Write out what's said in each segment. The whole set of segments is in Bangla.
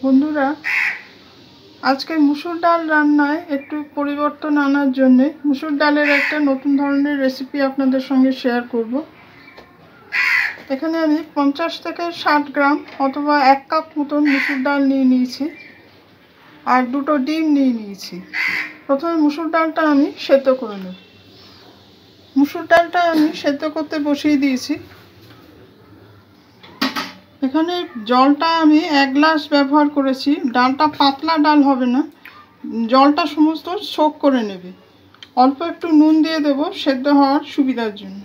বন্ধুরা, আজকে মুসুর ডাল রান্নায় একটু পরিবর্তন আনার জন্য মুসুর ডালের একটা নতুন ধরনের রেসিপি আপনাদের সঙ্গে শেয়ার করব। এখানে আমি 50 থেকে 60 গ্রাম অথবা 1 কাপ মতন মুসুর ডাল নিয়ে নিয়েছি আর 2টো ডিম নিয়ে নিয়েছি। প্রথমে মুসুর ডালটা আমি সেদ্ধ করে নেব। মুসুর ডালটা আমি সেদ্ধ করতে বসিয়ে দিয়েছি। এখানে জলটা আমি 1 গ্লাস ব্যবহার করেছি। ডালটা পাতলা ডাল হবে না, জলটা সমস্ত সোক করে নেবে। অল্প একটু নুন দিয়ে দেব সেদ্ধ হওয়ার সুবিধার জন্য।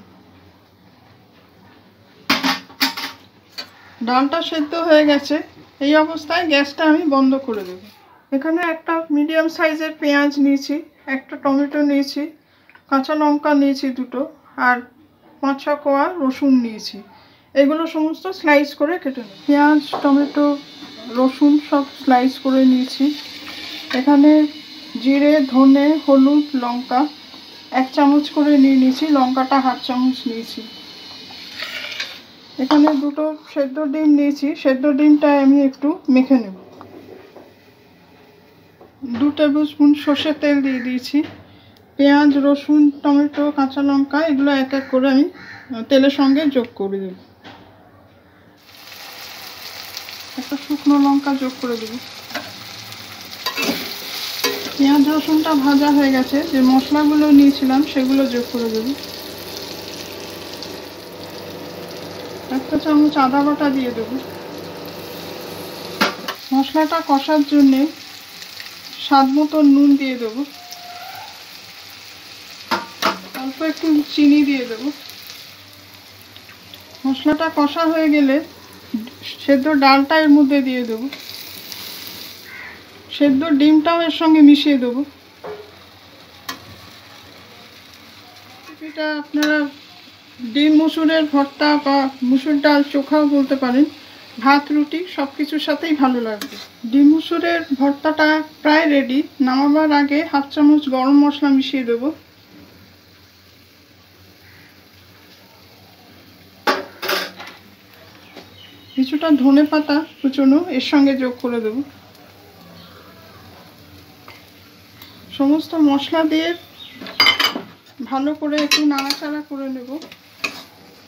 ডালটা সেদ্ধ হয়ে গেছে। এই অবস্থায় গ্যাসটা আমি বন্ধ করে দেব। এখানে একটা মিডিয়াম সাইজের পেঁয়াজ নিয়েছি, একটা টমেটো নিয়েছি, কাঁচা লঙ্কা নিয়েছি 2টো, আর 5-6 কোয়া রসুন নিয়েছি। এগুলো সমস্ত স্লাইস করে কেটে নেব। পেঁয়াজ, টমেটো, রসুন সব স্লাইস করে নিয়েছি। এখানে জিরে, ধনে, হলুদ, লঙ্কা 1 চামচ করে নিয়ে নিয়েছি, লঙ্কাটা 1/2 চামচ নিয়েছি। এখানে 2টো সেদ্ধ ডিম নিয়েছি, সেদ্ধ ডিমটা আমি একটু মেখে নেব। 2 টেবিল স্পুন সর্ষের তেল দিয়ে দিয়েছি। পেঁয়াজ, রসুন, টমেটো, কাঁচা লঙ্কা এগুলো এক এক করে আমি তেলের সঙ্গে যোগ করে দেব। একটা শুকনো লঙ্কা যোগ করে দেব। পেঁয়াজ রসুনটা ভাজা হয়ে গেছে, যে মশলাগুলো নিয়েছিলাম সেগুলো যোগ করে দেব। 1 চামচ আদা বাটা দিয়ে দেব। মশলাটা কষার জন্যে স্বাদ মতো নুন দিয়ে দেব। অল্প একটু চিনি দিয়ে দেব। মশলাটা কষা হয়ে গেলে সেদ্ধ ডালটা এর মধ্যে দিয়ে দেব। সেদ্ধ ডিমটাও এর সঙ্গে মিশিয়ে দেব। এটা আপনারা ডিম মুসুরের ভর্তা বা মুসুর ডাল চোখাও বলতে পারেন। ভাত, রুটি সব কিছুর সাথেই ভালো লাগবে। ডিম মুসুরের ভর্তাটা প্রায় রেডি। নামাবার আগে 1/2 চামচ গরম মশলা মিশিয়ে দেব। কিছুটা ধনে পাতা কুচনো এর সঙ্গে যোগ করে দেব। সমস্ত মশলা দিয়ে ভালো করে একটু নাড়াচাড়া করে নেব।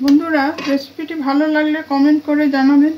বন্ধুরা, রেসিপিটি ভালো লাগলে কমেন্ট করে জানাবেন।